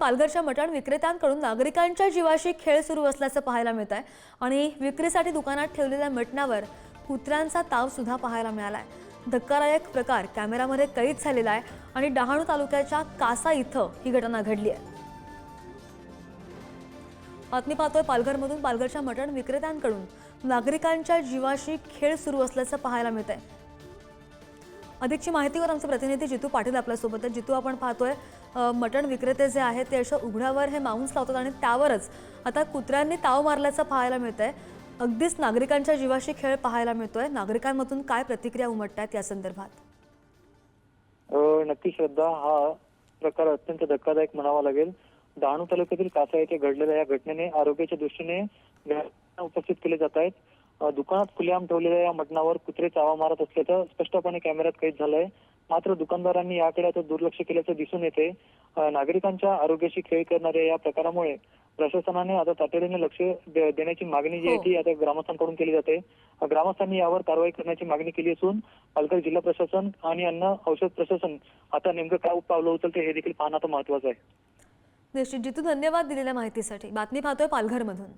पालघरच्या मटण विक्रेत्यांकडून नागरिकांच्या जीवाशी खेळ सुरू असल्याचं पाहायला मिळत आहे आणि विक्रीसाठी दुकानात ठेवलेल्या मटणावर कुत्र्यांचा ताव सुद्धा पाहायला मिळाला आहे। धक्कादायक प्रकार कॅमेऱ्यामध्ये कैद झालेला आहे आणि डहाणू तालुक्याच्या कासा इथं ही घटना घडली आहे। बातमी पाहतोय पालघरमधून। पालघरच्या मटण विक्रेत्यांकडून नागरिकांच्या जीवाशी खेळ सुरू असल्याचं पाहायला मिळत आहे। अधिकची माहितीवर आमचे प्रतिनिधी जितू पाटील आपल्या सोबत आहेत। जितू, आपण पाहतोय मटण विक्रेते जे आहेत ते अशा उघड्यावर हे मांस लावतात आणि त्यावरच आता कुत्र्यांनी ताव मारल्याचं पाहायला मिळतंय। अगदीच नागरिकांच्या जीवाशी खेळ पाहायला मिळतोय। नागरिकांमधून काय प्रतिक्रिया उमटतात या संदर्भात? नक्की श्रद्धा, हा प्रकार अत्यंत धक्कादायक म्हणावा लागेल। डहाणू तालुक्यातील कासा येथे घडलेल्या या घटनेने आरोग्याच्या दृष्टीने उपस्थित केले जात आहेत। दुकानात खुलेआम ठेवलेल्या या मटणावर कुत्रे चावा मारत असल्याचं स्पष्टपणे कॅमेऱ्यात कैद झालंय। मात्र दुकानदारांनी याकडे आता दुर्लक्ष केल्याचं दिसून येते। नागरिकांच्या आरोग्याशी खेळ करणाऱ्या या प्रकारामुळे प्रशासनाने आता तातडीने लक्ष देण्याची मागणी जी आहे ती आता ग्रामस्थांकडून केली जाते। ग्रामस्थांनी यावर कारवाई करण्याची मागणी केली असून पालघर जिल्हा प्रशासन आणि अन्न औषध प्रशासन आता नेमकं काय पावलं उचलते हे देखील पाहणं आता महत्त्वाचं आहे। निश्चित जितू, धन्यवाद दिलेल्या माहितीसाठी। बातमी पाहतोय पालघरमधून।